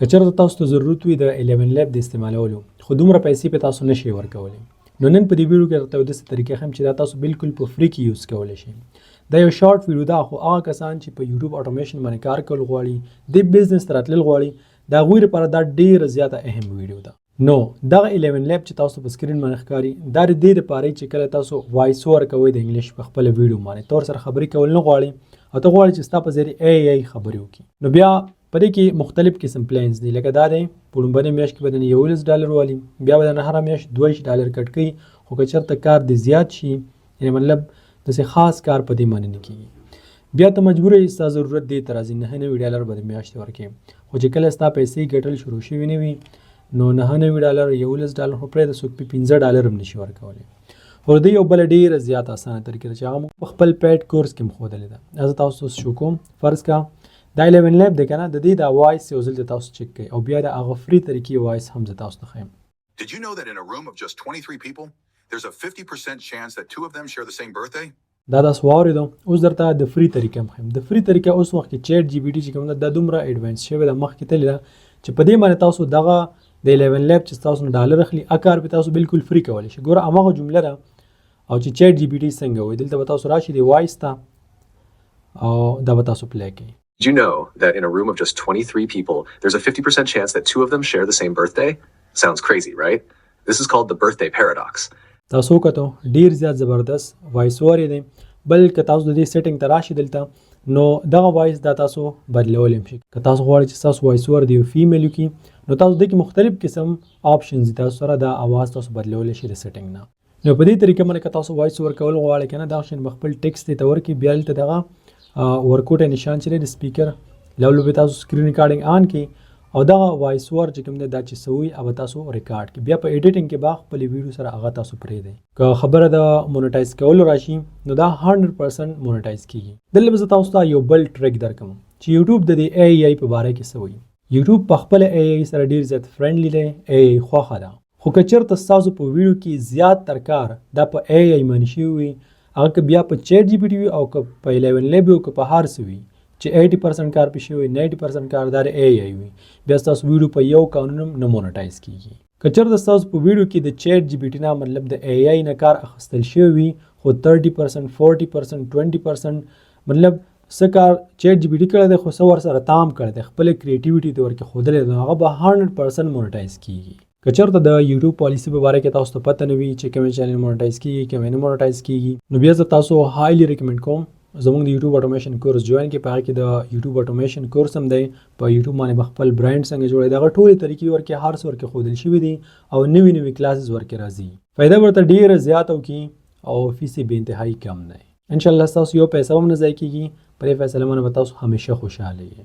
که چېرته تاسو ته ضرورت وي د 11 لیب د استعمالولو خو دومره پیسې په تاسو نشئ ورکولی نو نن په دې ویډیو کې درته یو داسې طریقه ښیم چې دا تاسو بالکل په فری کې یوز کولی شئ. دا یو شارټ ویډیو ده خو هغه کسان چې په یوټیوب اټومیشن باندې کار کول غواړي د بزنس ته راتلل غواړي د هغوی لپاره دا ډېره زیاته اهم ویډیو ده. نو دغه 11 لیب چې تاسو په سکرین باندې ښکاري دا د دې دپاره چې کله تاسو وایس اوور کوئ د انګلیش په خپله ویډیو باندې ته ورسره خبرې کول نه غواړې او ته غواړې چې ستا په ذریعه AI خبرې وکړي نو بیا په دې کې مختلف قسم پلانز دي لکه دا دی په لومبنۍ میاشت کې به درنه $11 والي بیا به درنه هره میاشت $2 کټ کوي خو که چېرته کار دې زیات شي یعنې مطلب داسې خاص کار په دې باندې نه کېږي بیا ته مجبوره یې ستا ضرورت دې ته راځي $99 به د میاشتې ورکوي خو چې کله ستا پیسې ګټل شروع شوي نه وي نو $99 $11 خو پرېږده څوک پې $15 هم نشي ورکولی. خو د یو بله ډېره زیاته اسانه طریقه ده چې هغه موږ په خپل پیډ کورس کې هم ښودلې ده. زه تاسو شو کوم فرض کا دا 11 لیب دی که نه د دې دا وایس یو ځل د تاسو چک کوئ او بیا د هغه فری طریقې وایس هم زه تاسو ته ښیم. Did you know that in a room of just 23 people, there's a 50% chance that 2 of them share the same birthday? دا تاسو واورېدو اوس درته د فری طریقه هم ښیم. د فری طریقه اوس وخت کې چیټ جی پی ټي چې کوم ده دا دومره ایډوانس شوې ده مخکې تللې ده چې په دې باندې تاسو دغه د 11 لیب چې تاسو نه ډالر اخلي هغه کار به تاسو بالکل فری کولی شئ. ګوره هماغه جمله ده او چې چیټ جی پی ټي څنګه وایي دلته به تاسو راشئ د وایس ته او دا به تاسو پلی کوئ. Did you know that in a room of just 23 people, there's a 50% chance that 2 of them share the same birthday? Sounds crazy, right? This is called the birthday paradox. تاسو کتو ډیر زیات زبردست وایس اوور دی بل که تاسو د دې سیټینګ ته راشئ دلته نو دغه وایس دا تاسو بدلولی هم شئ. که تاسو غواړئ چې تاسو وایس اوور د یو فیمیل وکړي نو تاسو دې کې مختلف قسم آپشنز دي تاسو سره دا اواز تاسو بدلولی شئ د سیټینګ نه. نو په دې طریقه باندې که تاسو وایس اوور کول غواړئ که نه دا آپشن به خپل ټیکسټ ته ورکړي بیا دلته دغه ورکوټ نشان چې دی د سپیکر لولو به تاسو سکرین ریکارډینګ آن کړئ او دغه وایس اوور چې کوم دی دا چې څه وایي هغه تاسو ریکارډ کړئ بیا په ایډیټینګ کې به خپلې ویډیو سره هغه تاسو پرېږدئ. که خبره د مونیټایز کولو راشي نو دا 100% مونیټایز کېږي. دلته به زه تاسو ته یو بل ټریک درکوم چې یوټیوب د دې AI په باره کې څه وایي. یوټیوب په خپله AI سره ډېر زیات فرینډلی دی AI خوښه ده خو که چېرته ستاسو په ویډیو کې زیات تر کار دا په AI باندې شوي وي هغه که بیا په چیټ جی پی ټي وي او که په 11 لیب وي او که په هر څه وي چې 80% کار پې شوی 90% کار دا د AI وي بیا ستاسو ویډیو په یو قانون هم نه مونیټایز کېږي. که چېرته ستاسو په ویډیو کې د چیټ جی پی ټي نه مطلب د AI نه کار اخیستل شوی وي خو 30% 40% 20% مطلب څه کار چیټ جی پی ټي کړی دی خو څه ورسره تام کړی دی خپله کریټیویټي ته ورکې ښودلی دی هغه به 100% مونیټایز کېږي. که چېرته د یوټیوب پالیسي په باره کې تاسو ته پته نه وي چې کومې چینل مونیټایز کېږي کومې نه مونیټایز کېږي نو بیا زه تاسو هایلی ریکمنډ کوم زموږ د یوټیوب اټومیشن کورس جوین کړئ. په هغه کې د یوټیوب اټومیشن کورس هم دی په یوټیوب باندې به خپل برانډ څنګه جوړوي دغه ټولې طریقې ورکې هر څه ورکې ښودل شوي دي او نوي نوي کلاسز ورکې راځي. فایده ورته ډېره زیاته وکړي او فیس یې بې انتهایي کم دی. انشاءالله ستاسو یو پیسه هم نه ضایع کېږي په دې فیصله باندې به تاسو همیشه خوشحاله یئ.